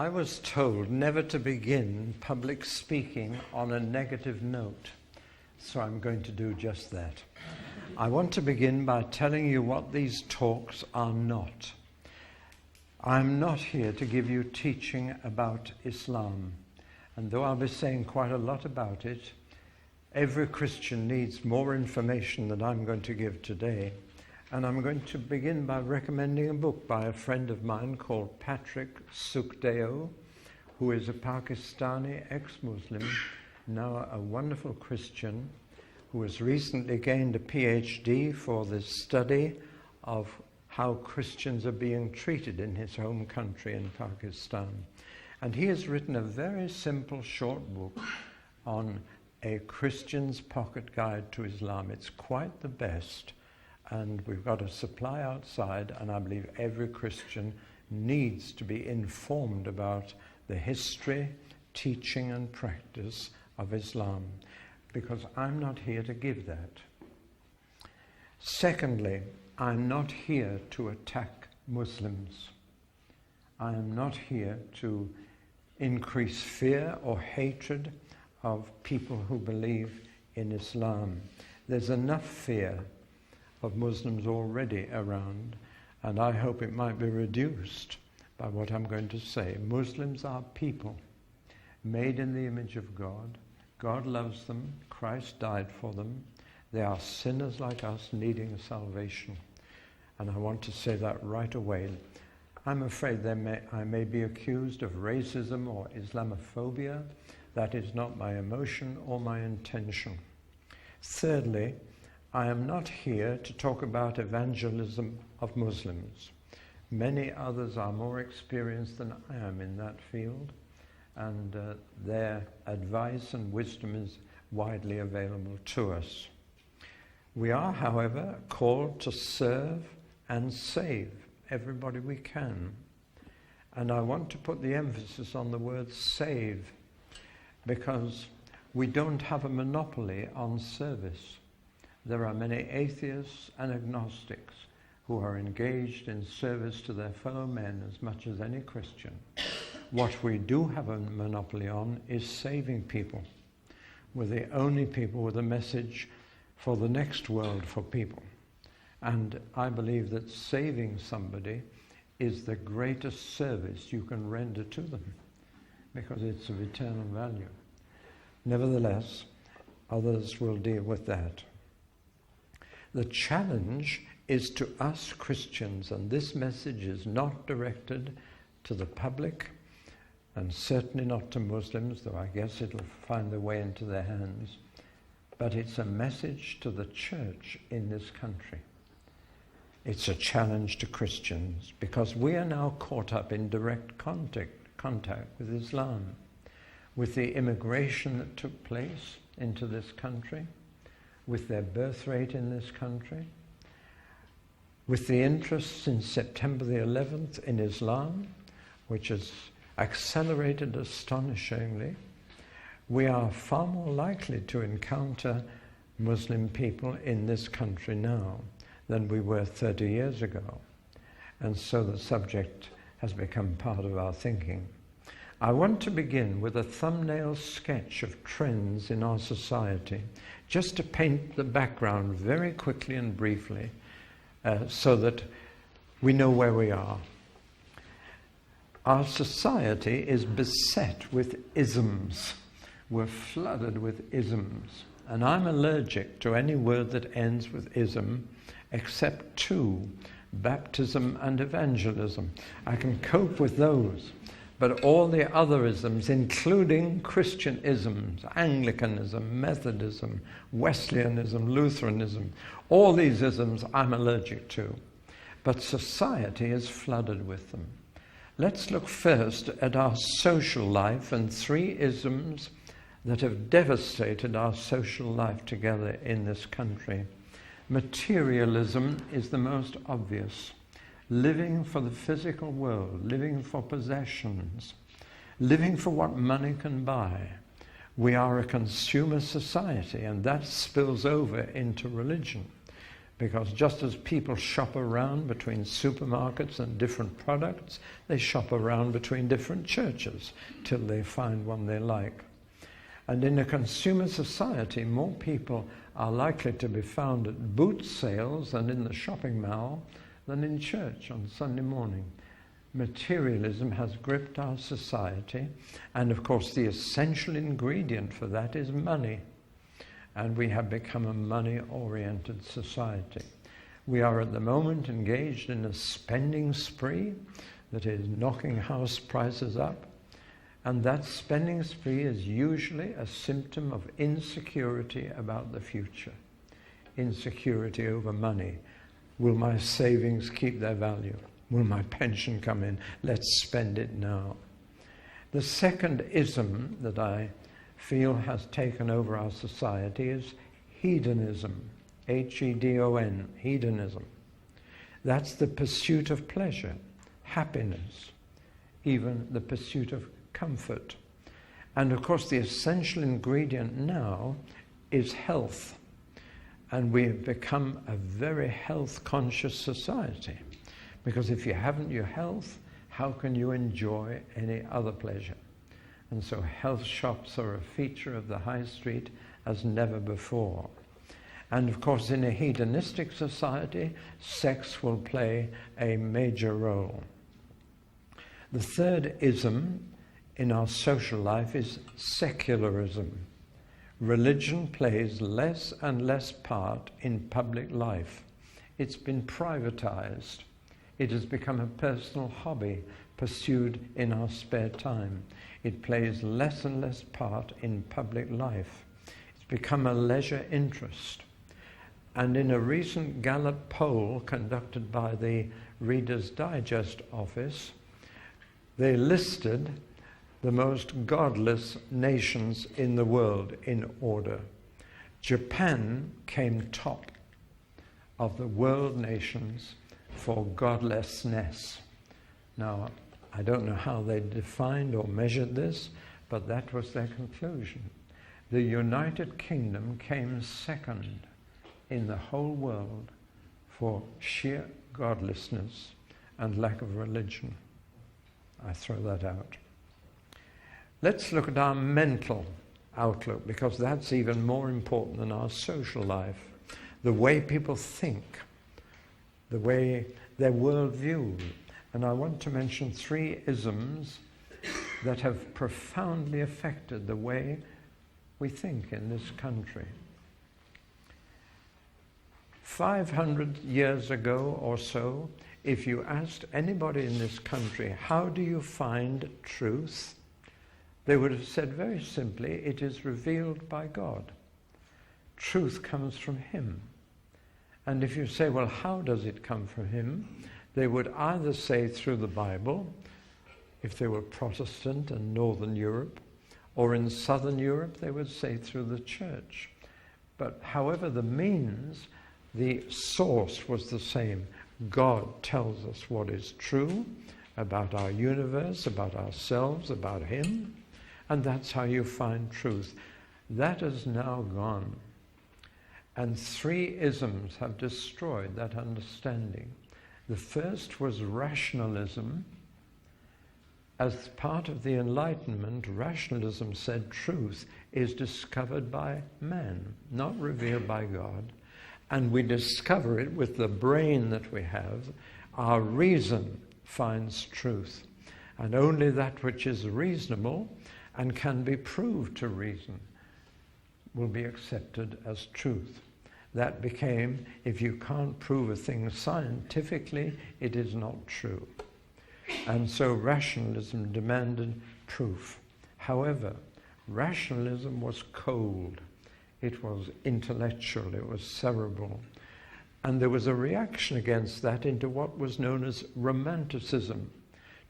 I was told never to begin public speaking on a negative note, so I'm going to do just that. I want to begin by telling you what these talks are not. I'm not here to give you teaching about Islam, and though I'll be saying quite a lot about it, every Christian needs more information than I'm going to give today. And I'm going to begin by recommending a book by a friend of mine called Patrick Sukhdev, who is a Pakistani ex-Muslim, now a wonderful Christian, who has recently gained a PhD for the study of how Christians are being treated in his home country in Pakistan. And he has written a very simple short book on a Christian's pocket guide to Islam. It's quite the best. And we've got a supply outside, and I believe every Christian needs to be informed about the history, teaching, and practice of Islam, because I'm not here to give that. Secondly, I'm not here to attack Muslims. I am not here to increase fear or hatred of people who believe in Islam. There's enough fear of Muslims already around, and I hope it might be reduced by what I'm going to say. Muslims are people made in the image of God. God loves them. Christ died for them. They are sinners like us needing salvation. And I want to say that right away. I'm afraid I may be accused of racism or Islamophobia. That is not my emotion or my intention. Thirdly, I am not here to talk about evangelism of Muslims. Many others are more experienced than I am in that field, and their advice and wisdom is widely available to us. We are, however, called to serve and save everybody we can. And I want to put the emphasis on the word save, because we don't have a monopoly on service. There are many atheists and agnostics who are engaged in service to their fellow men as much as any Christian. What we do have a monopoly on is saving people. We're the only people with a message for the next world for people. And I believe that saving somebody is the greatest service you can render to them, because it's of eternal value. Nevertheless, others will deal with that. The challenge is to us Christians, and this message is not directed to the public, and certainly not to Muslims, though I guess it'll find a way into their hands, but it's a message to the church in this country. It's a challenge to Christians, because we are now caught up in direct contact with Islam, with the immigration that took place into this country, with their birth rate in this country, with the interest since September the 11th in Islam, which has accelerated astonishingly. We are far more likely to encounter Muslim people in this country now than we were 30 years ago. And so the subject has become part of our thinking. I want to begin with a thumbnail sketch of trends in our society, just to paint the background very quickly and briefly, so that we know where we are. Our society is beset with isms. We're flooded with isms. And I'm allergic to any word that ends with ism, except two, baptism and evangelism. I can cope with those. But all the other isms, including Christian isms, Anglicanism, Methodism, Wesleyanism, Lutheranism, all these isms I'm allergic to. But society is flooded with them. Let's look first at our social life and three isms that have devastated our social life together in this country. Materialism is the most obvious. Living for the physical world, living for possessions, living for what money can buy. We are a consumer society, and that spills over into religion. Because just as people shop around between supermarkets and different products, they shop around between different churches till they find one they like. And in a consumer society, more people are likely to be found at boot sales and in the shopping mall than in church on Sunday morning. Materialism has gripped our society, and of course the essential ingredient for that is money. And we have become a money-oriented society. We are at the moment engaged in a spending spree that is knocking house prices up, and that spending spree is usually a symptom of insecurity about the future. Insecurity over money. Will my savings keep their value? Will my pension come in? Let's spend it now. The second ism that I feel has taken over our society is hedonism. H-E-D-O-N, hedonism. That's the pursuit of pleasure, happiness, even the pursuit of comfort. And of course the essential ingredient now is health. And we have become a very health-conscious society. Because if you haven't your health, how can you enjoy any other pleasure? And so health shops are a feature of the high street as never before. And of course, in a hedonistic society, sex will play a major role. The third ism in our social life is secularism. Religion plays less and less part in public life. It's been privatized. It has become a personal hobby pursued in our spare time. It plays less and less part in public life. It's become a leisure interest. And in a recent Gallup poll conducted by the Reader's Digest office, they listed the most godless nations in the world in order. Japan came top of the world nations for godlessness. Now, I don't know how they defined or measured this, but that was their conclusion. The United Kingdom came second in the whole world for sheer godlessness and lack of religion. I throw that out. Let's look at our mental outlook, because that's even more important than our social life. The way people think, the way their worldview. And I want to mention 3 isms that have profoundly affected the way we think in this country. 500 years ago or so, if you asked anybody in this country, how do you find truth? They would have said very simply, it is revealed by God. Truth comes from Him. And if you say, well, how does it come from Him? They would either say through the Bible, if they were Protestant in Northern Europe, or in Southern Europe, they would say through the church. But however the means, the source was the same. God tells us what is true about our universe, about ourselves, about Him, and that's how you find truth. That has now gone. And 3 isms have destroyed that understanding. The first was rationalism. As part of the Enlightenment, rationalism said truth is discovered by man, not revealed by God. And we discover it with the brain that we have. Our reason finds truth. And only that which is reasonable and can be proved to reason will be accepted as truth. That became, if you can't prove a thing scientifically, it is not true. And so rationalism demanded proof. However, rationalism was cold. It was intellectual, it was cerebral. And there was a reaction against that into what was known as romanticism.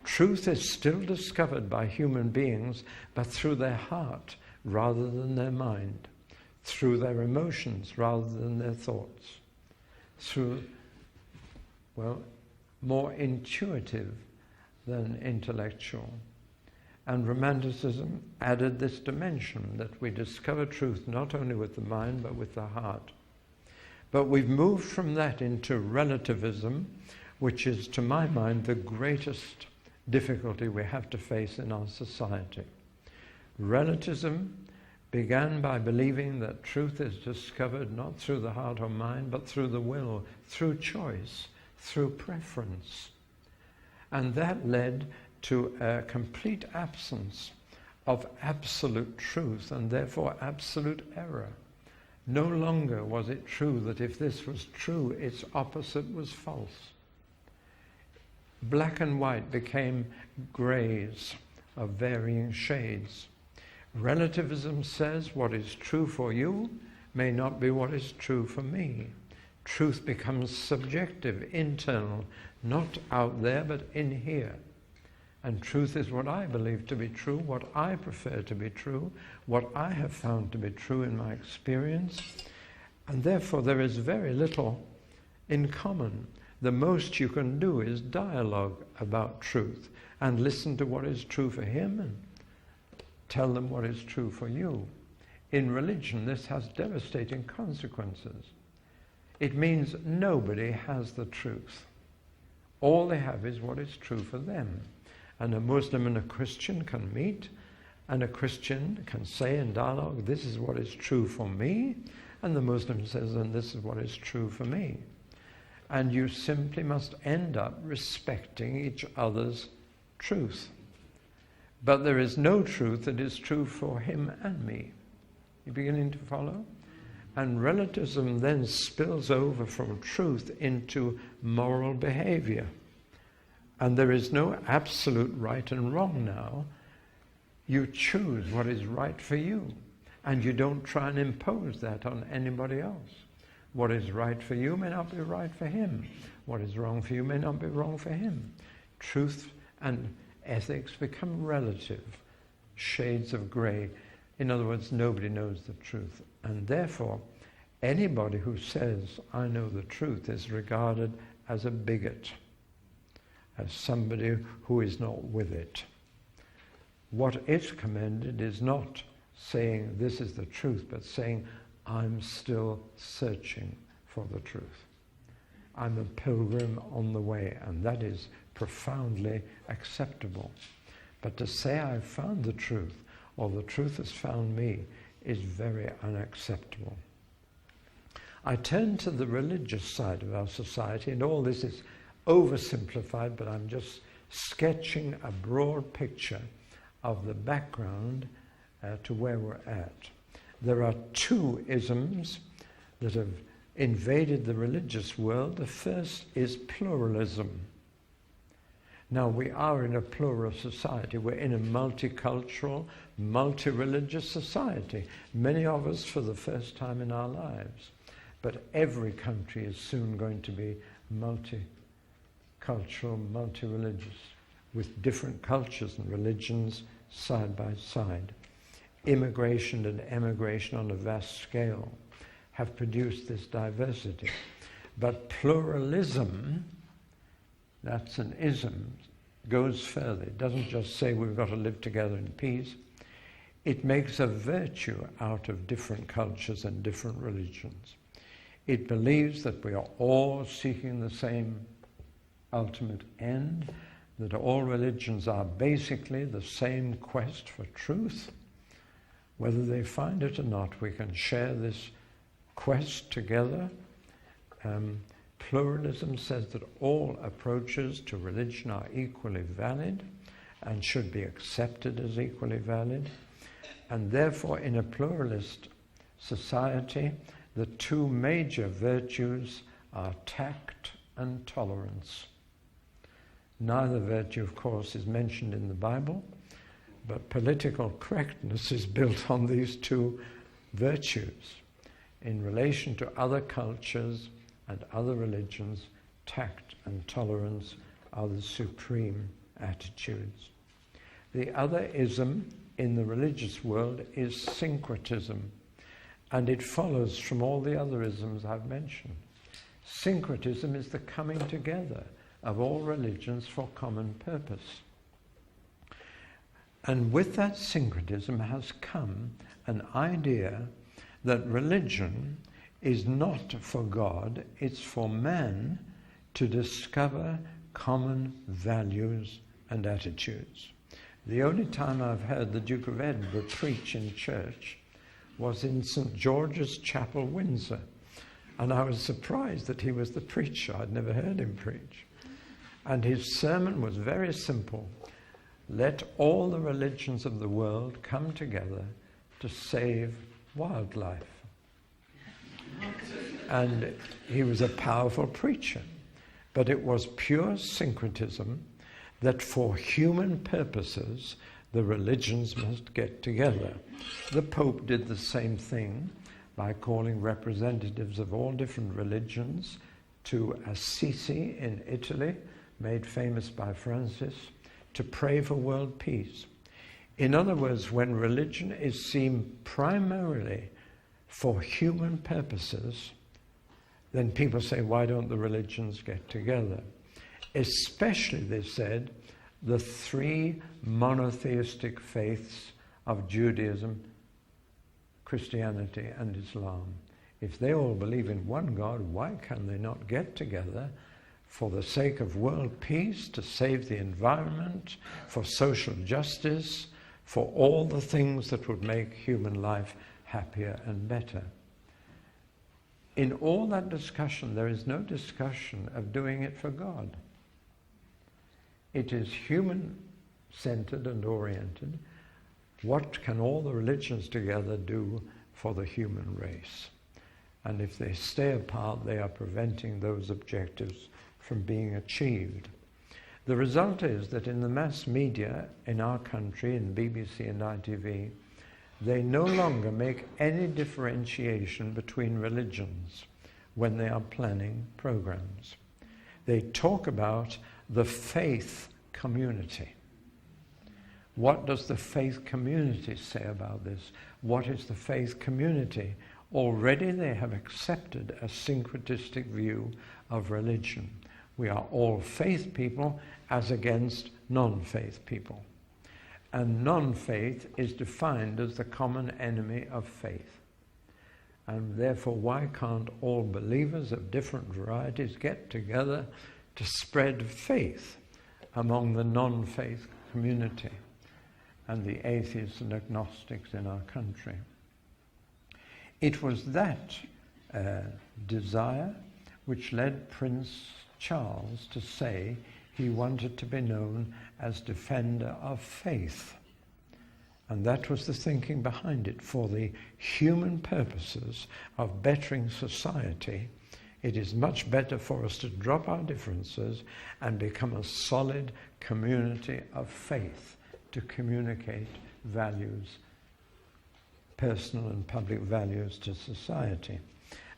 Truth is still discovered by human beings, but through their heart rather than their mind, through their emotions rather than their thoughts, through, well, more intuitive than intellectual. And Romanticism added this dimension that we discover truth not only with the mind but with the heart. But we've moved from that into relativism, which is, to my mind, the greatest difficulty we have to face in our society. Relativism began by believing that truth is discovered not through the heart or mind, but through the will, through choice, through preference. And that led to a complete absence of absolute truth and therefore absolute error. No longer was it true that if this was true, its opposite was false. Black and white became greys of varying shades. Relativism says what is true for you may not be what is true for me. Truth becomes subjective, internal, not out there but in here. And truth is what I believe to be true, what I prefer to be true, what I have found to be true in my experience. And therefore there is very little in common. The most you can do is dialogue about truth and listen to what is true for him and tell them what is true for you. In religion, this has devastating consequences. It means nobody has the truth. All they have is what is true for them. And a Muslim and a Christian can meet, and a Christian can say in dialogue, this is what is true for me, and the Muslim says, and this is what is true for me. And you simply must end up respecting each other's truth. But there is no truth that is true for him and me. You beginning to follow? And relativism then spills over from truth into moral behavior. And there is no absolute right and wrong now. You choose what is right for you. And you don't try and impose that on anybody else. What is right for you may not be right for him. What is wrong for you may not be wrong for him. Truth and ethics become relative, shades of grey. In other words, nobody knows the truth. And therefore, anybody who says, I know the truth, is regarded as a bigot, as somebody who is not with it. What is commended is not saying this is the truth, but saying I'm still searching for the truth. I'm a pilgrim on the way, and that is profoundly acceptable. But to say I've found the truth, or the truth has found me, is very unacceptable. I turn to the religious side of our society, and all this is oversimplified, but I'm just sketching a broad picture of the background to where we're at. There are two isms that have invaded the religious world. The first is pluralism. Now, we are in a plural society. We're in a multicultural, multi-religious society. Many of us for the first time in our lives. But every country is soon going to be multicultural, multi-religious, with different cultures and religions side by side. Immigration and emigration on a vast scale have produced this diversity. But pluralism, that's an ism, goes further. It doesn't just say we've got to live together in peace. It makes a virtue out of different cultures and different religions. It believes that we are all seeking the same ultimate end, that all religions are basically the same quest for truth. Whether they find it or not, we can share this quest together. Pluralism says that all approaches to religion are equally valid and should be accepted as equally valid. And therefore, in a pluralist society, the two major virtues are tact and tolerance. Neither virtue, of course, is mentioned in the Bible, but political correctness is built on these two virtues. In relation to other cultures and other religions, tact and tolerance are the supreme attitudes. The other ism in the religious world is syncretism, and it follows from all the other isms I've mentioned. Syncretism is the coming together of all religions for common purpose. And with that syncretism has come an idea that religion is not for God, it's for man to discover common values and attitudes. The only time I've heard the Duke of Edinburgh preach in church was in St. George's Chapel, Windsor. And I was surprised that he was the preacher. I'd never heard him preach. And his sermon was very simple. Let all the religions of the world come together to save wildlife. And he was a powerful preacher. But it was pure syncretism that for human purposes, the religions must get together. The Pope did the same thing by calling representatives of all different religions to Assisi in Italy, made famous by Francis, to pray for world peace. In other words, when religion is seen primarily for human purposes, then people say, why don't the religions get together? Especially, they said, the three monotheistic faiths of Judaism, Christianity, and Islam. If they all believe in one God, why can they not get together for the sake of world peace, to save the environment, for social justice, for all the things that would make human life happier and better? In all that discussion, there is no discussion of doing it for God. It is human-centered and oriented. What can all the religions together do for the human race? And if they stay apart, they are preventing those objectives from being achieved. The result is that in the mass media in our country, in BBC and ITV, they no longer make any differentiation between religions when they are planning programs. They talk about the faith community. What does the faith community say about this? What is the faith community? Already they have accepted a syncretistic view of religion. We are all faith people as against non-faith people. And non-faith is defined as the common enemy of faith. And therefore, why can't all believers of different varieties get together to spread faith among the non-faith community and the atheists and agnostics in our country? It was that desire which led Prince Charles to say he wanted to be known as defender of faith. And that was the thinking behind it. For the human purposes of bettering society, it is much better for us to drop our differences and become a solid community of faith to communicate values, personal and public values, to society.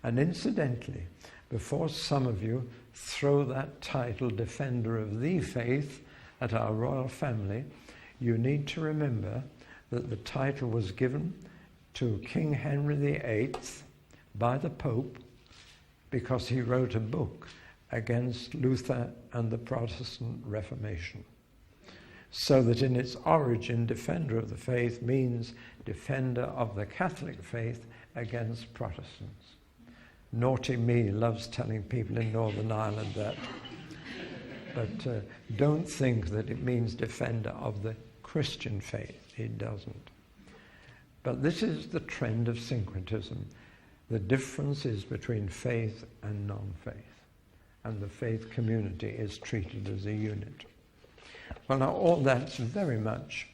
And incidentally, before some of you throw that title, Defender of the Faith, at our royal family, you need to remember that the title was given to King Henry VIII by the Pope because he wrote a book against Luther and the Protestant Reformation. So that in its origin, Defender of the Faith means defender of the Catholic faith against Protestants. Naughty me loves telling people in Northern Ireland that. But don't think that it means defender of the Christian faith. It doesn't. But this is the trend of syncretism. The difference is between faith and non-faith. And the faith community is treated as a unit. Well, now all that's very much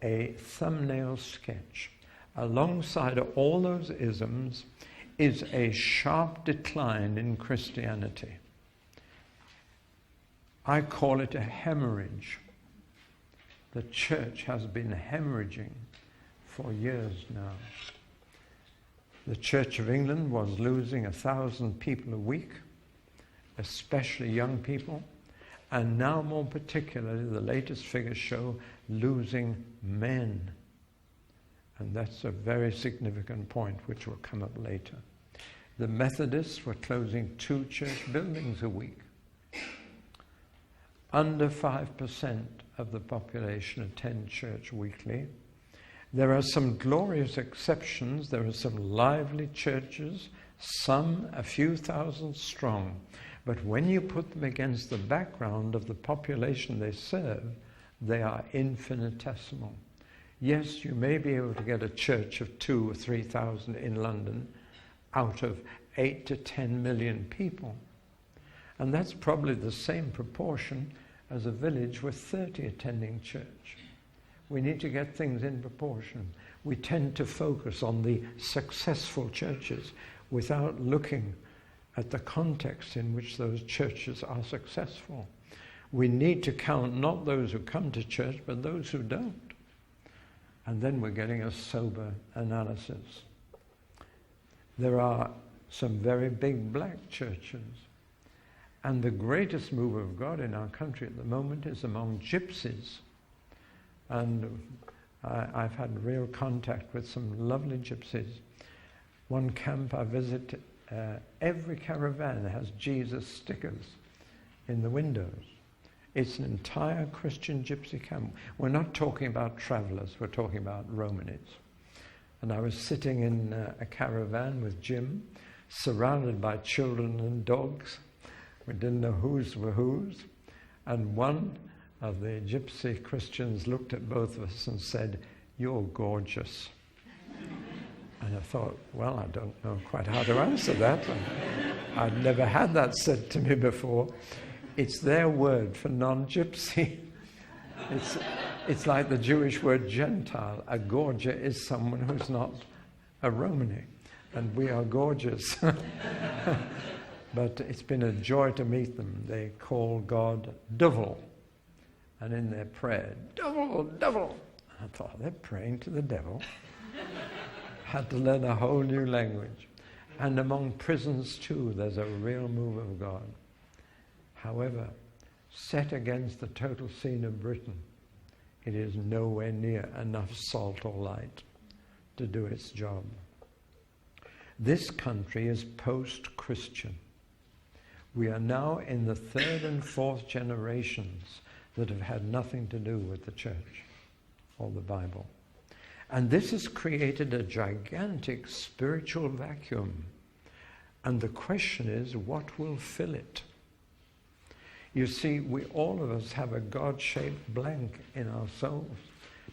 a thumbnail sketch. Alongside all those isms is a sharp decline in Christianity. I call it a hemorrhage. The church has been hemorrhaging for years now. The Church of England was losing 1,000 people a week, especially young people, and now more particularly, the latest figures show losing men. And that's a very significant point, which will come up later. The Methodists were closing 2 church buildings a week. Under 5% of the population attend church weekly. There are some glorious exceptions. There are some lively churches, some a few thousand strong. But when you put them against the background of the population they serve, they are infinitesimal. Yes, you may be able to get a church of 2,000 or 3,000 in London out of 8 to 10 million people. And that's probably the same proportion as a village with 30 attending church. We need to get things in proportion. We tend to focus on the successful churches without looking at the context in which those churches are successful. We need to count not those who come to church, but those who don't. And then we're getting a sober analysis. There are some very big black churches. And the greatest move of God in our country at the moment is among gypsies. And I've had real contact with some lovely gypsies. One camp I visited, every caravan has Jesus stickers in the windows. It's an entire Christian gypsy camp. We're not talking about travelers, we're talking about Romanites. And I was sitting in a caravan with Jim, surrounded by children and dogs. We didn't know whose were whose. And one of the gypsy Christians looked at both of us and said, "You're gorgeous." And I thought, well, I don't know quite how to answer that. I'd never had that said to me before. It's their word for non-gypsy. It's like the Jewish word Gentile. A gorgia is someone who's not a Romani. And we are gorgeous. But it's been a joy to meet them. They call God Devil. And in their prayer, devil, devil. I thought, they're praying to the devil. Had to learn a whole new language. And among prisons too, there's a real move of God. However, set against the total scene of Britain, it is nowhere near enough salt or light to do its job. This country is post-Christian. We are now in the 3rd and 4th generations that have had nothing to do with the church or the Bible. And this has created a gigantic spiritual vacuum. And the question is, what will fill it? You see, all of us have a God-shaped blank in our souls.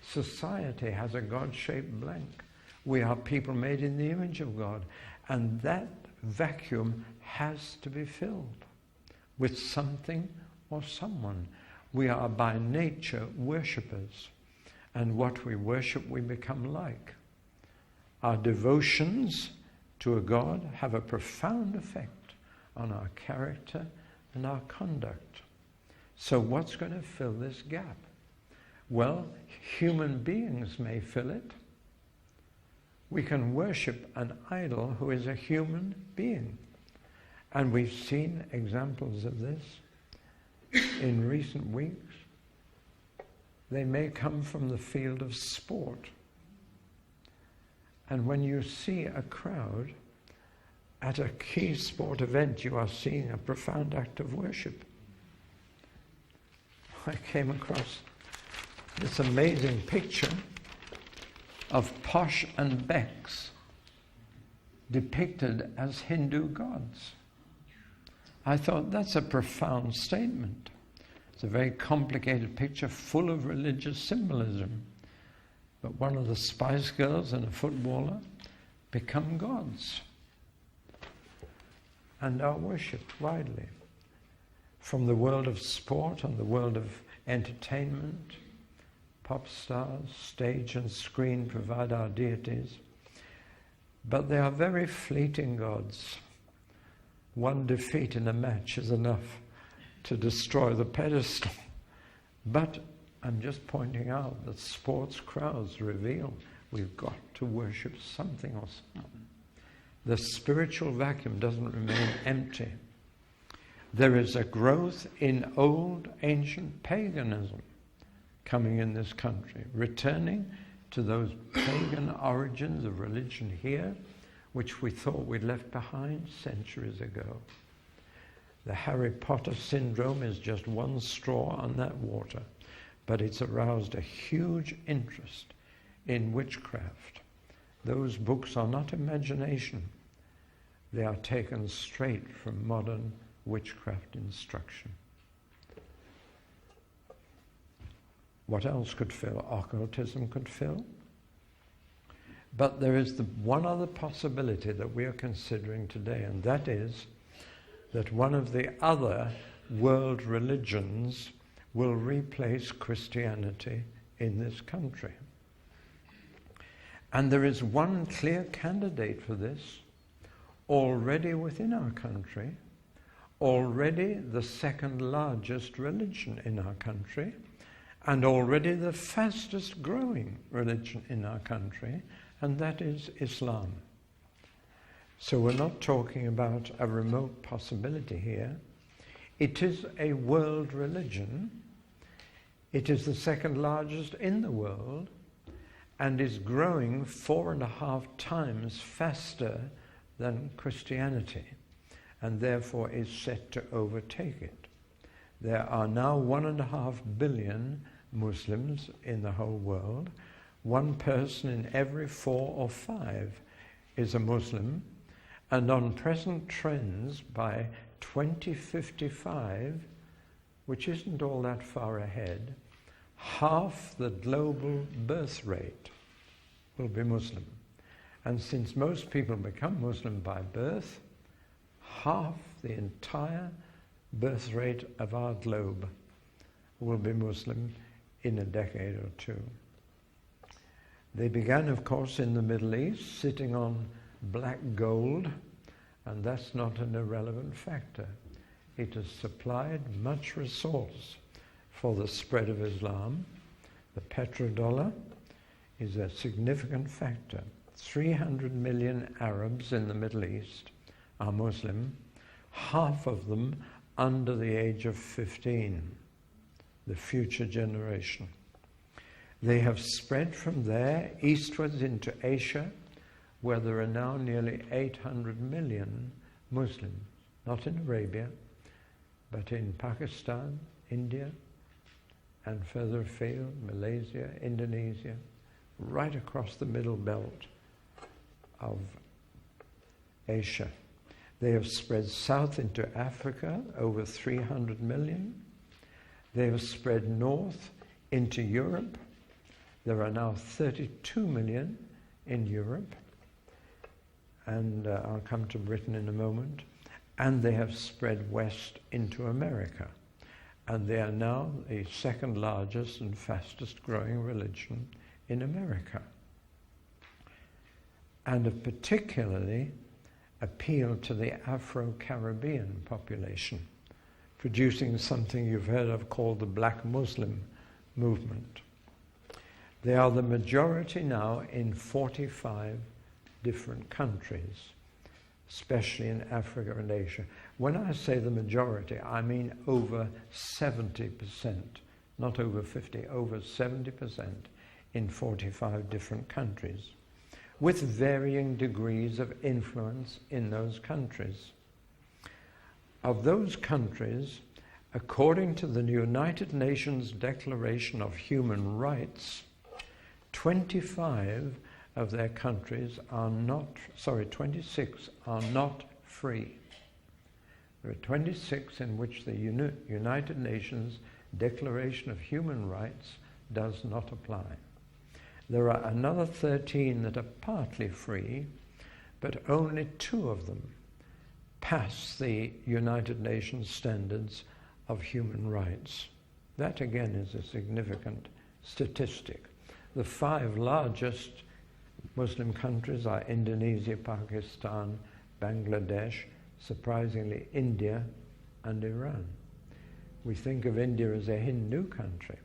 Society has a God-shaped blank. We are people made in the image of God. And that vacuum has to be filled with something or someone. We are by nature worshippers. And what we worship, we become like. Our devotions to a God have a profound effect on our character and our conduct. So what's going to fill this gap? Well, human beings may fill it. We can worship an idol who is a human being. And we've seen examples of this in recent weeks. They may come from the field of sport. And when you see a crowd at a key sport event, you are seeing a profound act of worship. I came across this amazing picture of Posh and Becks depicted as Hindu gods. I thought, that's a profound statement. It's a very complicated picture full of religious symbolism. But one of the Spice Girls and a footballer become gods and are worshipped widely. From the world of sport and the world of entertainment, pop stars, stage and screen provide our deities. But they are very fleeting gods. One defeat in a match is enough to destroy the pedestal. But I'm just pointing out that sports crowds reveal we've got to worship something or someone. The spiritual vacuum doesn't remain empty. There is a growth in old, ancient paganism coming in this country, returning to those pagan origins of religion here, which we thought we'd left behind centuries ago. The Harry Potter syndrome is just one straw on that water, but it's aroused a huge interest in witchcraft. Those books are not imagination. They are taken straight from modern witchcraft instruction. What else could fill? Occultism could fill. But there is the one other possibility that we are considering today, and that is that one of the other world religions will replace Christianity in this country. And there is one clear candidate for this already within our country, already the second largest religion in our country, and already the fastest growing religion in our country, and that is Islam. So we're not talking about a remote possibility here. It is a world religion. It is the second largest in the world and is growing 4.5 times faster than Christianity, and therefore is set to overtake it. There are now 1.5 billion Muslims in the whole world. One person in every 4 or 5 is a Muslim, and on present trends by 2055, which isn't all that far ahead, half the global birth rate will be Muslim. And since most people become Muslim by birth, half the entire birth rate of our globe will be Muslim in a decade or two. They began, of course, in the Middle East, sitting on black gold, and that's not an irrelevant factor. It has supplied much resource for the spread of Islam. The petrodollar is a significant factor. 300 million Arabs in the Middle East are Muslim, half of them under the age of 15, the future generation. They have spread from there eastwards into Asia, where there are now nearly 800 million Muslims, not in Arabia, but in Pakistan, India, and further afield, Malaysia, Indonesia, right across the middle belt of Asia. They have spread south into Africa, over 300 million. They have spread north into Europe. There are now 32 million in Europe, and I'll come to Britain in a moment. And they have spread west into America, and they are now the second largest and fastest growing religion in America, and have particularly appealed to the Afro-Caribbean population, producing something you've heard of called the Black Muslim movement. They are the majority now in 45 different countries, especially in Africa and Asia. When I say the majority, I mean over 70%, not over 50, over 70% in 45 different countries, with varying degrees of influence in those countries. Of those countries, according to the United Nations Declaration of Human Rights, 26 are not free. There are 26 in which the United Nations Declaration of Human Rights does not apply. There are another 13 that are partly free, but only 2 of them pass the United Nations standards of human rights. That again is a significant statistic. The 5 largest Muslim countries are Indonesia, Pakistan, Bangladesh, surprisingly India, and Iran. We think of India as a Hindu country,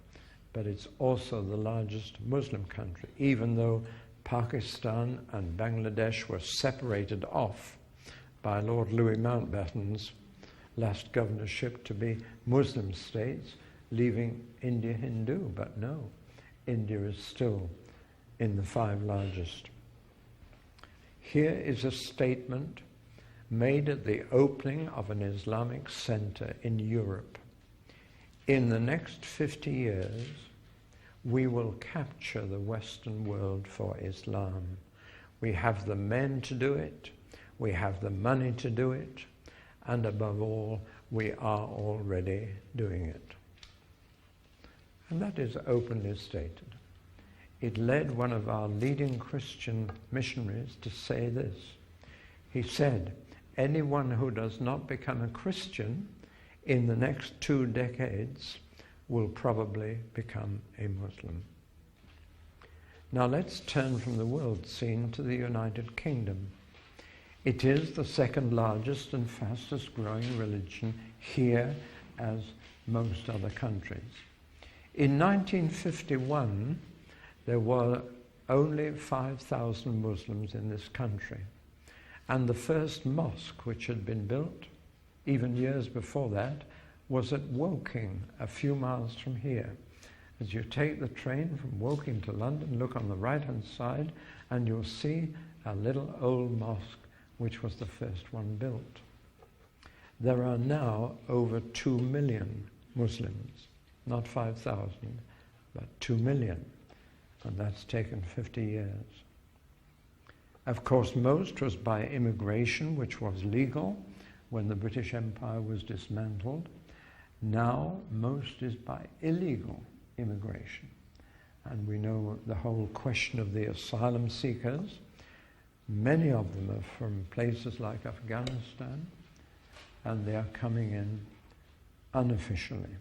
but it's also the largest Muslim country, even though Pakistan and Bangladesh were separated off by Lord Louis Mountbatten's last governorship to be Muslim states, leaving India Hindu. But no, India is still in the 5 largest. Here is a statement made at the opening of an Islamic center in Europe. In the next 50 years, we will capture the Western world for Islam. We have the men to do it. we have the money to do it, and above all, we are already doing it. And that is openly stated. It led one of our leading Christian missionaries to say this. He said, anyone who does not become a Christian in the next 2 decades will probably become a Muslim. Now let's turn from the world scene to the United Kingdom. It is the second largest and fastest growing religion here, as most other countries. In 1951, there were only 5,000 Muslims in this country. And the first mosque which had been built, even years before that, was at Woking, a few miles from here. As you take the train from Woking to London, look on the right-hand side, and you'll see a little old mosque, which was the first one built. There are now over 2 million Muslims, not 5,000, but 2 million, and that's taken 50 years. Of course, most was by immigration, which was legal when the British Empire was dismantled. Now, most is by illegal immigration. And we know the whole question of the asylum seekers. Many of them are from places like Afghanistan, and they are coming in unofficially.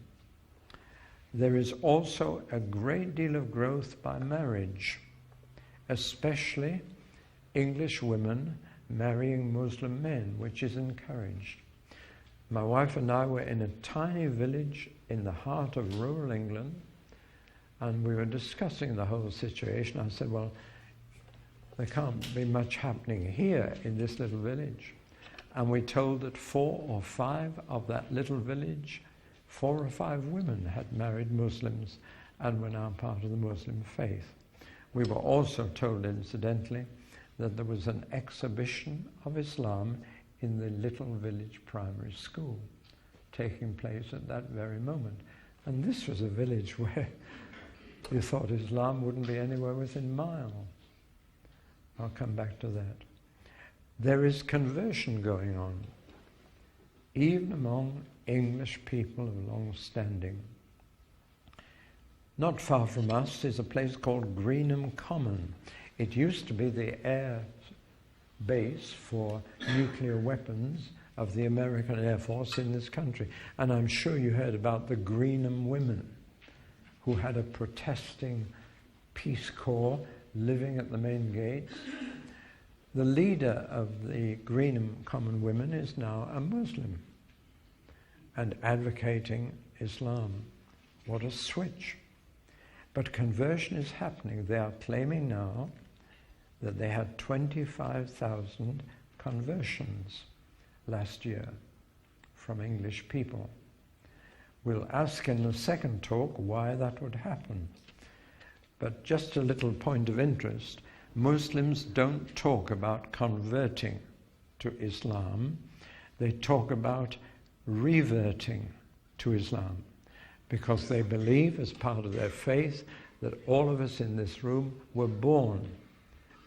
There is also a great deal of growth by marriage, especially English women marrying Muslim men, which is encouraged. My wife and I were in a tiny village in the heart of rural England, and we were discussing the whole situation. I said, well, there can't be much happening here in this little village. And we told that 4 or 5 of that little village, 4 or 5 women had married Muslims and were now part of the Muslim faith. We were also told, incidentally, that there was an exhibition of Islam in the little village primary school taking place at that very moment. And this was a village where you thought Islam wouldn't be anywhere within miles. I'll come back to that. There is conversion going on, even among English people of long standing. Not far from us is a place called Greenham Common. It used to be the air base for nuclear weapons of the American Air Force in this country. And I'm sure you heard about the Greenham women who had a protesting Peace Corps living at the main gates. The leader of the Greenham Common Women is now a Muslim and advocating Islam. What a switch. But conversion is happening. They are claiming now that they had 25,000 conversions last year from English people. We'll ask in the second talk why that would happen. But just a little point of interest, Muslims don't talk about converting to Islam. They talk about reverting to Islam, because they believe, as part of their faith, that all of us in this room were born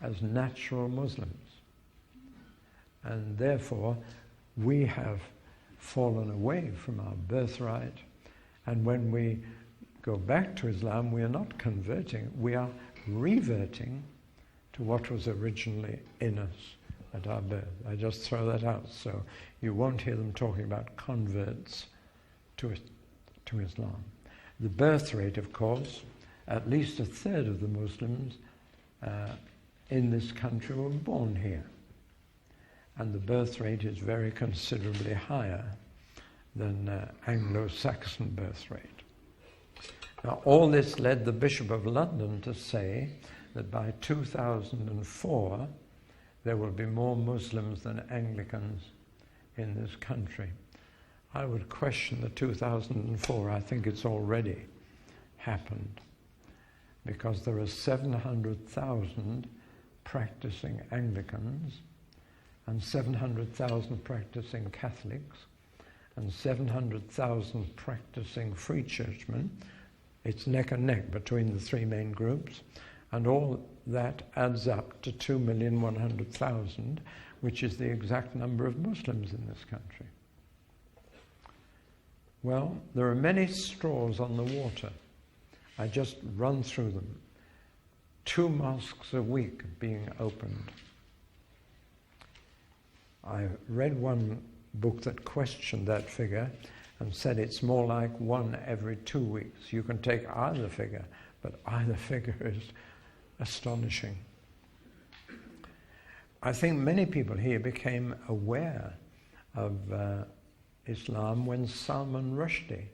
as natural Muslims. And therefore, we have fallen away from our birthright. And when we go back to Islam, we are not converting, we are reverting to what was originally in us at our birth. I just throw that out, so you won't hear them talking about converts to Islam. The birth rate, of course, at least a third of the Muslims in this country were born here. And the birth rate is very considerably higher than Anglo-Saxon birth rate. Now, all this led the Bishop of London to say that by 2004, there will be more Muslims than Anglicans in this country. I would question the 2004. I think it's already happened, because there are 700,000 practicing Anglicans and 700,000 practicing Catholics and 700,000 practicing Free Churchmen. It's neck and neck between the 3 main groups, and all that adds up to 2,100,000, which is the exact number of Muslims in this country? Well, there are many straws on the water. I just run through them. 2 mosques a week being opened. I read one book that questioned that figure and said it's more like 1 every 2 weeks. You can take either figure, but either figure is astonishing. I think many people here became aware of Islam when Salman Rushdie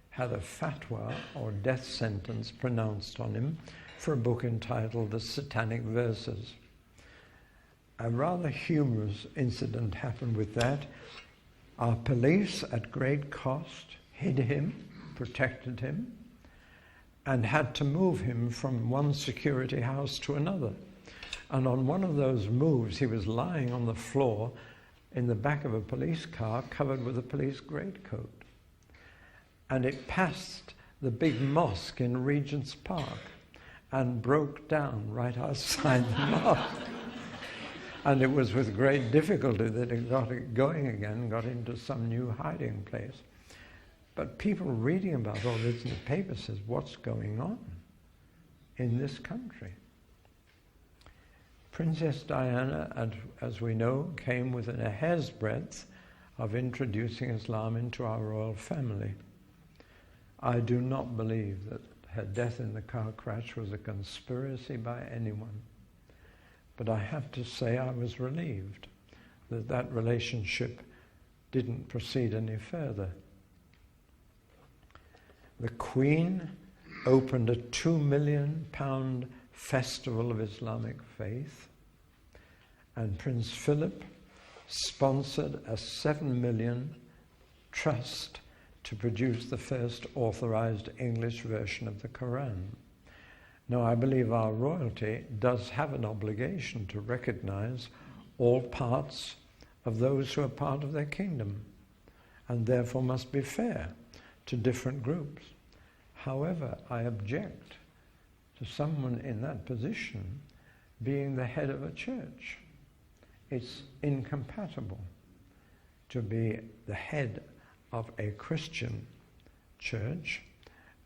had a fatwa or death sentence pronounced on him for a book entitled The Satanic Verses. A rather humorous incident happened with that. Our police, at great cost, hid him, protected him, and had to move him from one security house to another. And on one of those moves, he was lying on the floor in the back of a police car covered with a police greatcoat. And it passed the big mosque in Regent's Park and broke down right outside the mosque. And it was with great difficulty that it got it going again, got into some new hiding place. But people reading about all this in the paper says, what's going on in this country? Princess Diana, as we know, came within a hair's breadth of introducing Islam into our royal family. I do not believe that her death in the car crash was a conspiracy by anyone. But I have to say I was relieved that that relationship didn't proceed any further. The Queen opened a £2 million festival of Islamic faith, and Prince Philip sponsored a £7 million trust to produce the first authorized English version of the Quran. Now, I believe our royalty does have an obligation to recognize all parts of those who are part of their kingdom, and therefore must be fair to different groups. However, I object to someone in that position being the head of a church. It's incompatible to be the head of a Christian church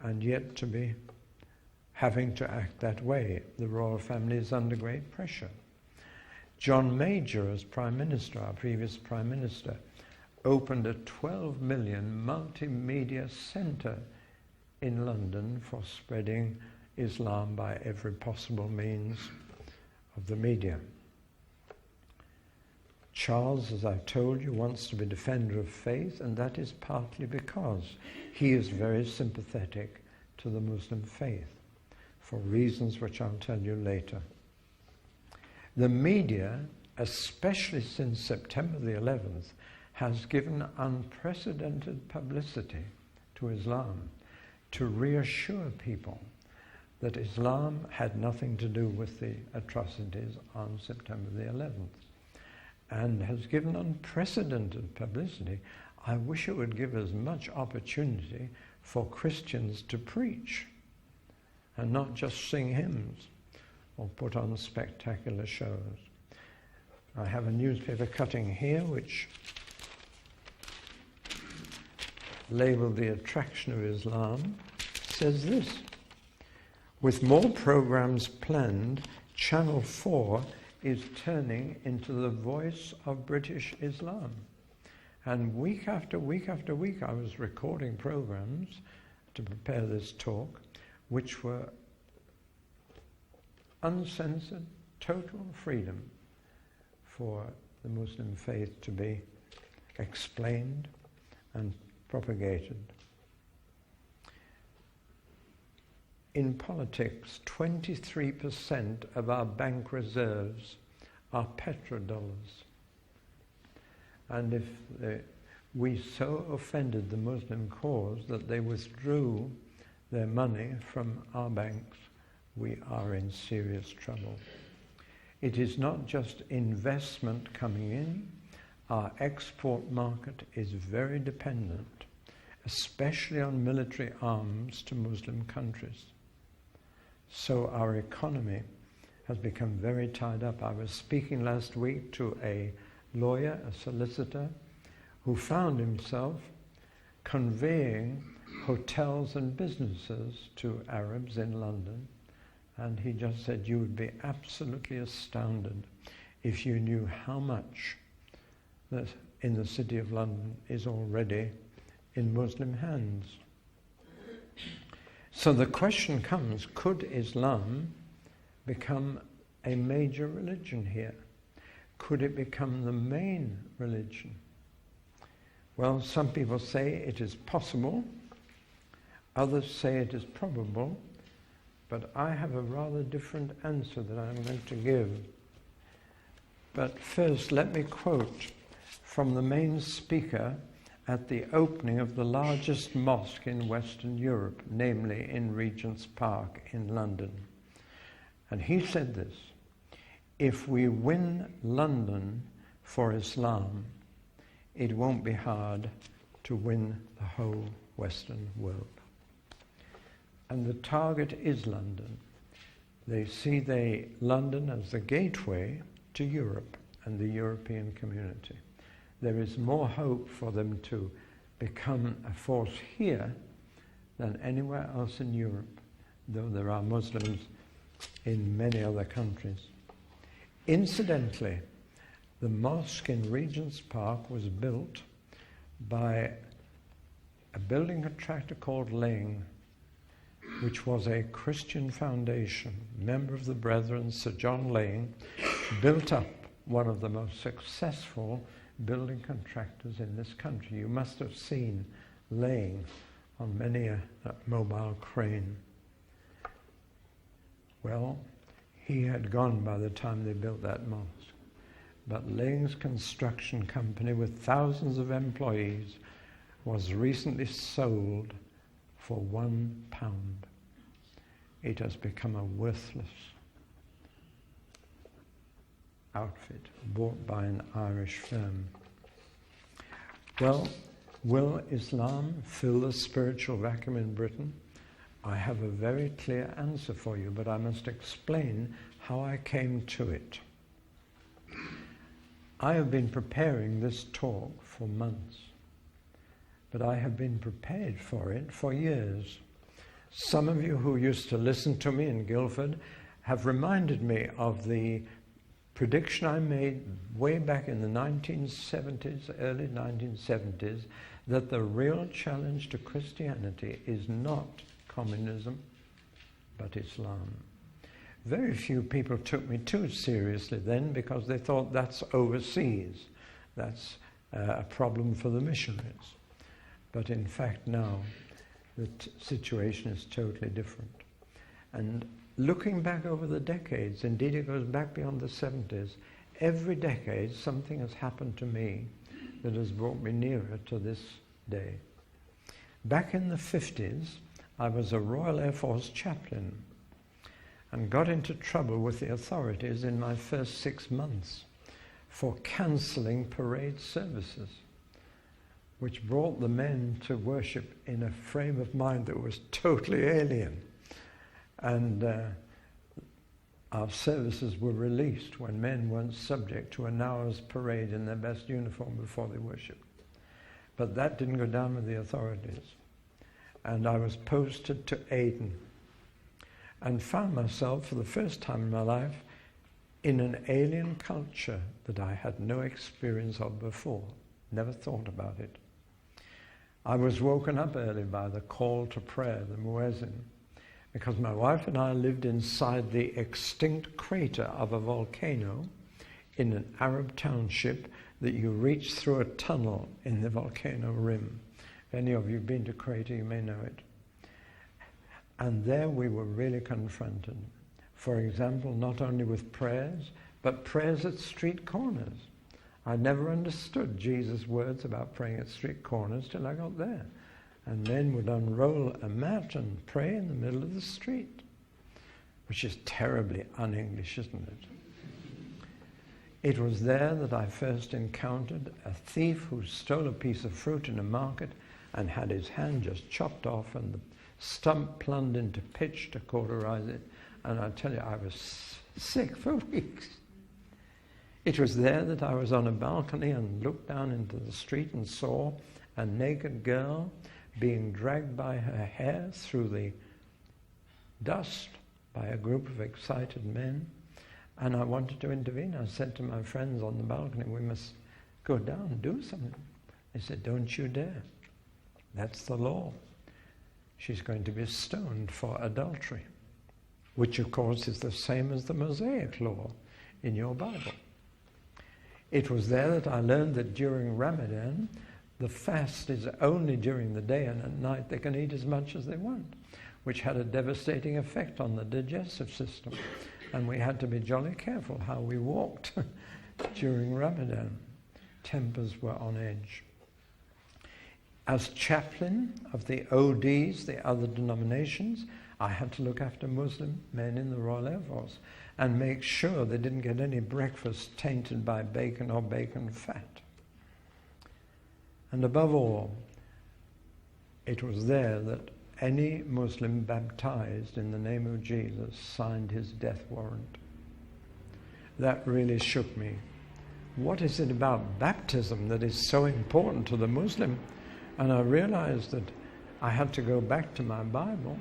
and yet to be having to act that way. The royal family is under great pressure. John Major, as Prime Minister, our previous Prime Minister, opened a 12 million multimedia centre in London for spreading Islam by every possible means of the media. Charles, as I've told you, wants to be defender of faith, and that is partly because he is very sympathetic to the Muslim faith, for reasons which I'll tell you later. The media, especially since September the 11th, has given unprecedented publicity to Islam to reassure people that Islam had nothing to do with the atrocities on September the 11th, and has given unprecedented publicity. I wish it would give as much opportunity for Christians to preach and not just sing hymns or put on spectacular shows. I have a newspaper cutting here which labeled "The Attraction of Islam," says this: with more programs planned, Channel 4 is turning into the voice of British Islam. And week after week after week I was recording programs to prepare this talk which were uncensored, total freedom for the Muslim faith to be explained and propagated. In politics, 23% of our bank reserves are petrodollars. And if we so offended the Muslim cause that they withdrew their money from our banks, we are in serious trouble. It is not just investment coming in. Our export market is very dependent, especially on military arms to Muslim countries. So our economy has become very tied up. I was speaking last week to a lawyer, a solicitor, who found himself conveying hotels and businesses to Arabs in London, and he just said, you would be absolutely astounded if you knew how much that in the city of London is already in Muslim hands. So the question comes, could Islam become a major religion here? Could it become the main religion? Well, some people say it is possible, others say it is probable, but I have a rather different answer that I'm going to give. But first, let me quote from the main speaker at the opening of the largest mosque in Western Europe, namely in Regent's Park in London. And he said this: if we win London for Islam, it won't be hard to win the whole Western world. And the target is London. They see London as the gateway to Europe and the European community. There is more hope for them to become a force here than anywhere else in Europe, though there are Muslims in many other countries. Incidentally, the mosque in Regent's Park was built by a building contractor called Laing, which was a Christian foundation. Member of the Brethren, Sir John Laing, built up one of the most successful building contractors in this country. You must have seen Laing on many a mobile crane. Well, he had gone by the time they built that mosque. But Laing's construction company, with thousands of employees, was recently sold for £1. It has become a worthless outfit bought by an Irish firm. Well, will Islam fill the spiritual vacuum in Britain? I have a very clear answer for you, but I must explain how I came to it. I have been preparing this talk for months, but I have been prepared for it for years. Some of you who used to listen to me in Guildford have reminded me of the prediction I made way back in the 1970s, early 1970s, that the real challenge to Christianity is not communism, but Islam. Very few people took me too seriously then, because they thought that's overseas. That's a problem for the missionaries. But in fact now, the situation is totally different. And looking back over the decades, indeed it goes back beyond the 70s, every decade something has happened to me that has brought me nearer to this day. Back in the 50s, I was a Royal Air Force chaplain and got into trouble with the authorities in my first 6 months for cancelling parade services, which brought the men to worship in a frame of mind that was totally alien. And our services were released when men weren't subject to an hour's parade in their best uniform before they worshipped. But that didn't go down with the authorities. And I was posted to Aden and found myself for the first time in my life in an alien culture that I had no experience of before, never thought about it. I was woken up early by the call to prayer, the muezzin, because my wife and I lived inside the extinct crater of a volcano in an Arab township that you reach through a tunnel in the volcano rim. If any of you have been to crater, you may know it. And there we were really confronted. For example, not only with prayers, but prayers at street corners. I never understood Jesus' words about praying at street corners till I got there. And men would unroll a mat and pray in the middle of the street, which is terribly un-English, isn't it? It was there that I first encountered a thief who stole a piece of fruit in a market and had his hand just chopped off and the stump plumbed into pitch to cauterize it. And I tell you, I was sick for weeks. It was there that I was on a balcony and looked down into the street and saw a naked girl being dragged by her hair through the dust by a group of excited men. And I wanted to intervene. I said to my friends on the balcony, we must go down and do something. They said, don't you dare. That's the law. She's going to be stoned for adultery, which of course is the same as the Mosaic law in your Bible. It was there that I learned that during Ramadan, the fast is only during the day, and at night they can eat as much as they want, which had a devastating effect on the digestive system. And we had to be jolly careful how we walked during Ramadan. Tempers were on edge. As chaplain of the ODs, the other denominations, I had to look after Muslim men in the Royal Air Force and make sure they didn't get any breakfast tainted by bacon or bacon fat. And above all, it was there that any Muslim baptized in the name of Jesus signed his death warrant. That really shook me. What is it about baptism that is so important to the Muslim? And I realized that I had to go back to my Bible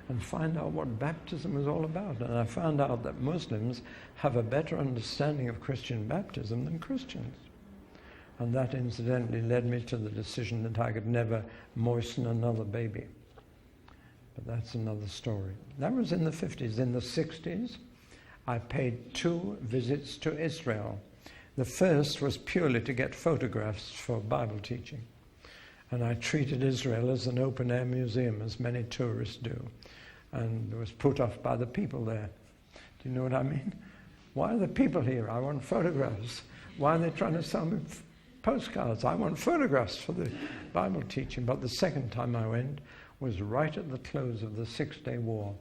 and find out what baptism was all about. And I found out that Muslims have a better understanding of Christian baptism than Christians. And that incidentally led me to the decision that I could never moisten another baby. But that's another story. That was in the 50s. In the 60s, I paid 2 visits to Israel. The first was purely to get photographs for Bible teaching. And I treated Israel as an open-air museum, as many tourists do, and was put off by the people there. Do you know what I mean? Why are the people here? I want photographs. Why are they trying to sell me postcards? I want photographs for the Bible teaching. But the second time I went was right at the close of the 6-day war.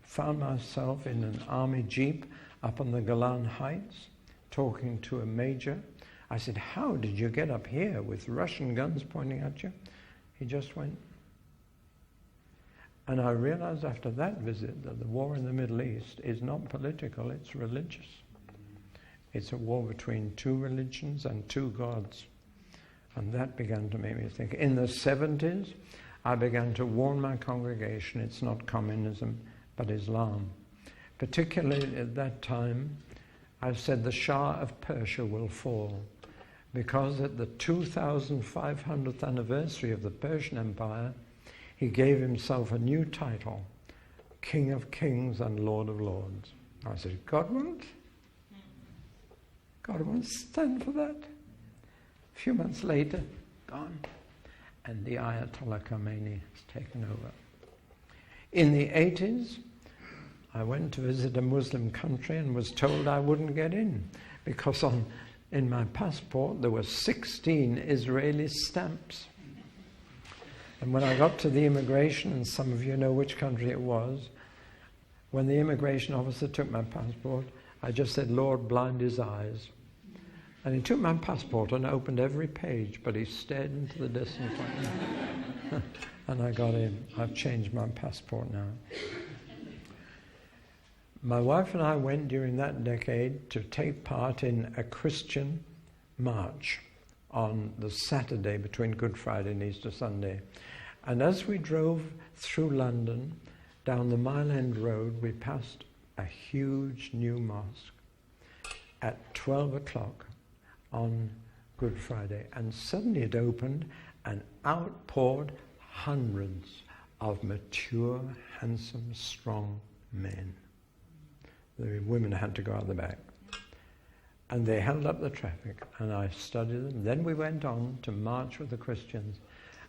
Found myself in an army jeep up on the Golan Heights, talking to a major. I said, how did you get up here with Russian guns pointing at you? He just went. And I realized after that visit that the war in the Middle East is not political, it's religious. It's a war between 2 religions and 2 gods. And that began to make me think. In the 70s, I began to warn my congregation it's not communism, but Islam. Particularly at that time, I said the Shah of Persia will fall, because at the 2500th anniversary of the Persian Empire, he gave himself a new title, King of Kings and Lord of Lords. I said, God won't stand for that. A few months later, gone. And the Ayatollah Khomeini has taken over. In the 80s, I went to visit a Muslim country and was told I wouldn't get in because in my passport there were 16 Israeli stamps. And when I got to the immigration, and some of you know which country it was, when the immigration officer took my passport, I just said, Lord, blind his eyes. And he took my passport and opened every page, but he stared into the distance like that. And I got in. I've changed my passport now. My wife and I went during that decade to take part in a Christian march on the Saturday between Good Friday and Easter Sunday. And as we drove through London, down the Mile End Road, we passed a huge new mosque at 12 o'clock on Good Friday. And suddenly it opened and out poured hundreds of mature, handsome, strong men. The women had to go out the back. And they held up the traffic, and I studied them. Then we went on to march with the Christians,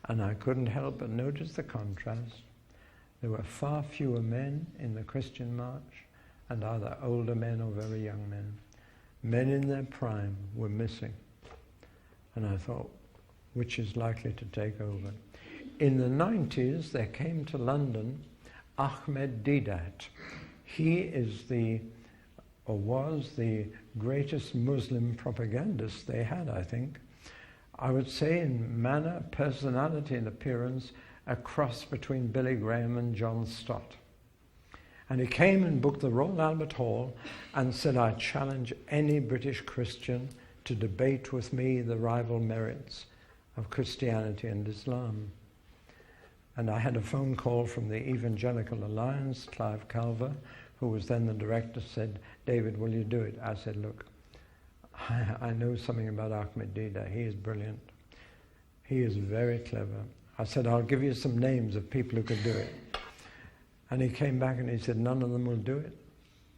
and I couldn't help but notice the contrast. There were far fewer men in the Christian march, and either older men or very young men. Men in their prime were missing. And I thought, which is likely to take over? In the 90s, there came to London Ahmed Deedat. He is was the greatest Muslim propagandist they had, I think. I would say in manner, personality and appearance, a cross between Billy Graham and John Stott. And he came and booked the Royal Albert Hall and said, I challenge any British Christian to debate with me the rival merits of Christianity and Islam. And I had a phone call from the Evangelical Alliance, Clive Calver, who was then the director, said, David, will you do it? I said, look, I know something about Ahmed Deedat. He is brilliant. He is very clever. I said, I'll give you some names of people who could do it. And he came back and he said, none of them will do it.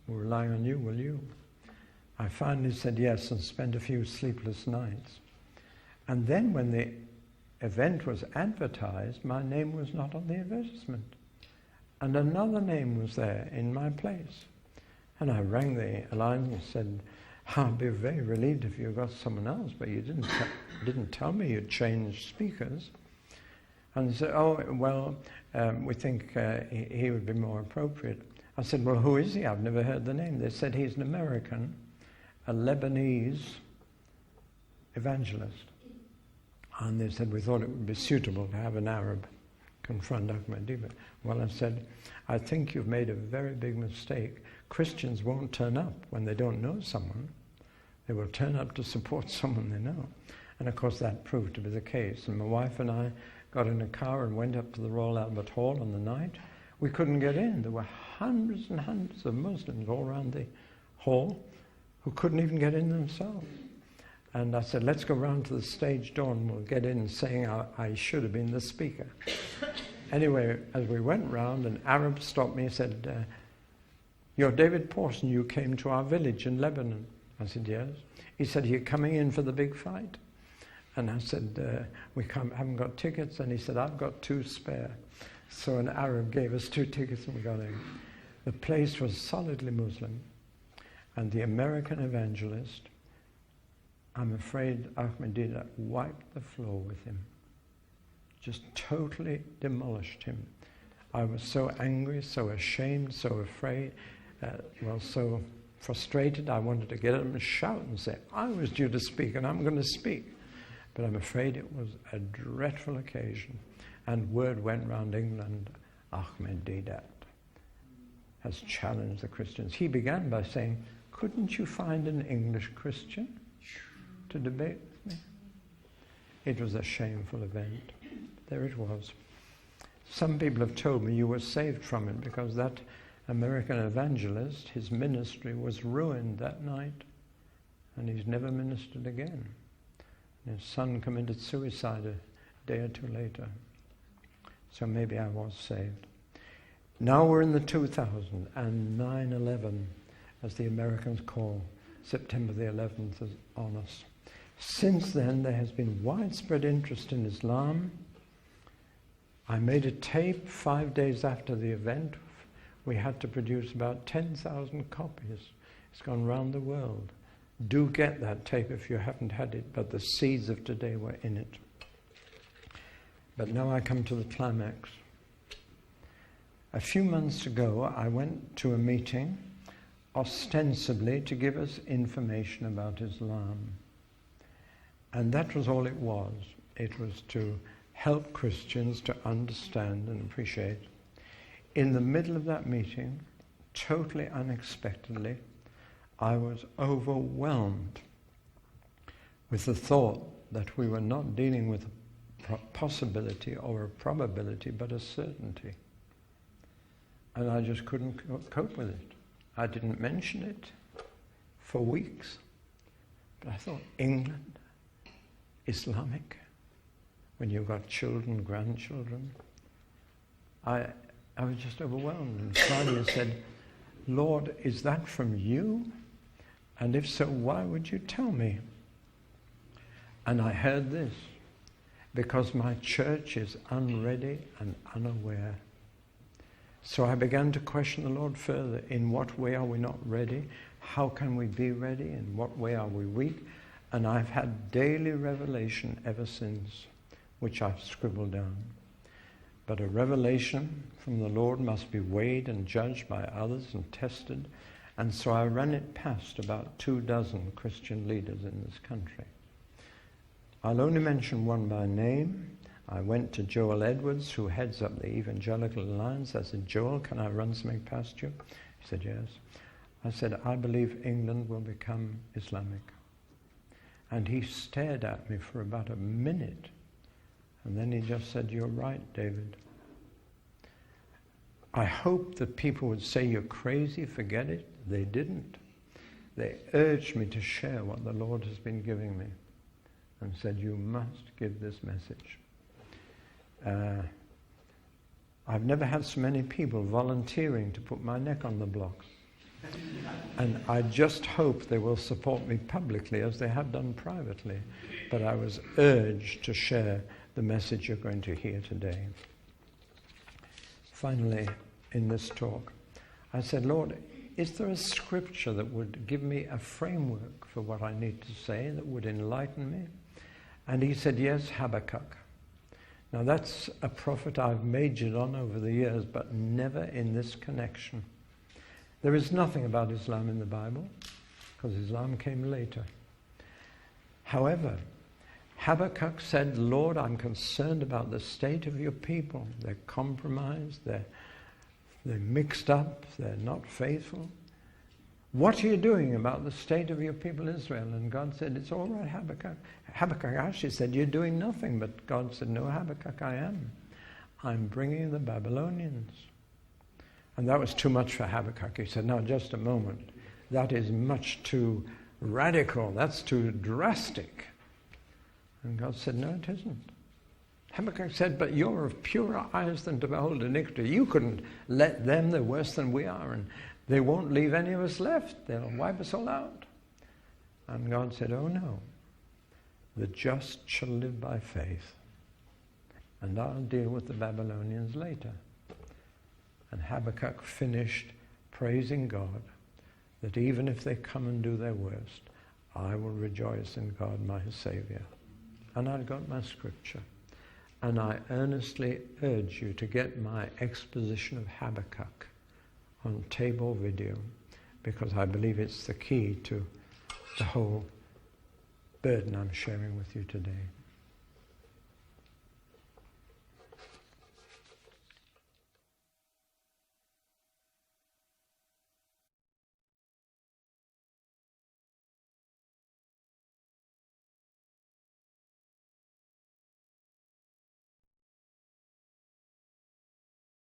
We're relying on you, will you? I finally said yes and spent a few sleepless nights. And then when the event was advertised, my name was not on the advertisement. And another name was there in my place. And I rang the alliance and said, I'll be very relieved if you got someone else, but you didn't tell me you'd changed speakers. And they said, oh, well, we think he would be more appropriate. I said, well, who is he? I've never heard the name. They said he's an American, a Lebanese evangelist. And they said, we thought it would be suitable to have an Arab confront Ahmed Deedat. Well, I said, I think you've made a very big mistake. Christians won't turn up when they don't know someone. They will turn up to support someone they know. And of course that proved to be the case. And my wife and I got in a car and went up to the Royal Albert Hall on the night. We couldn't get in. There were hundreds and hundreds of Muslims all around the hall who couldn't even get in themselves. And I said, let's go round to the stage door and we'll get in, saying I should have been the speaker. Anyway, as we went round, an Arab stopped me and said, you're David Pawson, you came to our village in Lebanon. I said, yes. He said, you're coming in for the big fight? And I said, we haven't got tickets. And he said, I've got 2 spare. So an Arab gave us 2 tickets and we got in. The place was solidly Muslim. And the American evangelist, I'm afraid Ahmed Deedat wiped the floor with him. Just totally demolished him. I was so angry, so ashamed, so afraid, so frustrated. I wanted to get up and shout and say, I was due to speak and I'm going to speak. But I'm afraid it was a dreadful occasion. And word went round England, Ahmed Deedat has challenged the Christians. He began by saying, couldn't you find an English Christian to debate with me? It was a shameful event. There it was. Some people have told me you were saved from it because that American evangelist, his ministry was ruined that night and he's never ministered again. His son committed suicide a day or 2 later. So maybe I was saved. Now we're in the 2000 and 9/11, as the Americans call September the 11th, is on us. Since then, there has been widespread interest in Islam. I made a tape 5 days after the event. We had to produce about 10,000 copies. It's gone round the world. Do get that tape if you haven't had it, but the seeds of today were in it. But now I come to the climax. A few months ago, I went to a meeting, ostensibly to give us information about Islam. And that was all it was. It was to help Christians to understand and appreciate. In the middle of that meeting, totally unexpectedly, I was overwhelmed with the thought that we were not dealing with a possibility or a probability, but a certainty. And I just couldn't cope with it. I didn't mention it for weeks. But I thought, England, Islamic, when you've got children, grandchildren. I was just overwhelmed. And finally I said, Lord, is that from you? And if so, why would you tell me? And I heard this, because my church is unready and unaware. So I began to question the Lord further. In what way are we not ready? How can we be ready? In what way are we weak? And I've had daily revelation ever since, which I've scribbled down. But a revelation from the Lord must be weighed and judged by others and tested. And so I ran it past about 24 Christian leaders in this country. I'll only mention one by name. I went to Joel Edwards, who heads up the Evangelical Alliance. I said, Joel, can I run something past you? He said, yes. I said, I believe England will become Islamic. And he stared at me for about a minute. And then he just said, you're right, David. I hoped that people would say, you're crazy, forget it. They didn't. They urged me to share what the Lord has been giving me and said, you must give this message. I've never had so many people volunteering to put my neck on the block. And I just hope they will support me publicly as they have done privately. But I was urged to share the message you're going to hear today. Finally, in this talk, I said, Lord, is there a scripture that would give me a framework for what I need to say, that would enlighten me? And he said, yes, Habakkuk. Now that's a prophet I've majored on over the years, but never in this connection. There is nothing about Islam in the Bible, because Islam came later. However, Habakkuk said, Lord, I'm concerned about the state of your people. They're compromised, they're mixed up, they're not faithful. What are you doing about the state of your people Israel? And God said, it's all right, Habakkuk. Habakkuk actually said, you're doing nothing. But God said, no, Habakkuk, I am. I'm bringing the Babylonians. And that was too much for Habakkuk. He said, no, just a moment. That is much too radical. That's too drastic. And God said, no, it isn't. Habakkuk said, but you're of purer eyes than to behold iniquity. You couldn't let them, they're worse than we are, and they won't leave any of us left. They'll wipe us all out. And God said, oh no, the just shall live by faith. And I'll deal with the Babylonians later. And Habakkuk finished praising God that even if they come and do their worst, I will rejoice in God my Savior. And I've got my scripture. And I earnestly urge you to get my exposition of Habakkuk on tape or video, because I believe it's the key to the whole burden I'm sharing with you today.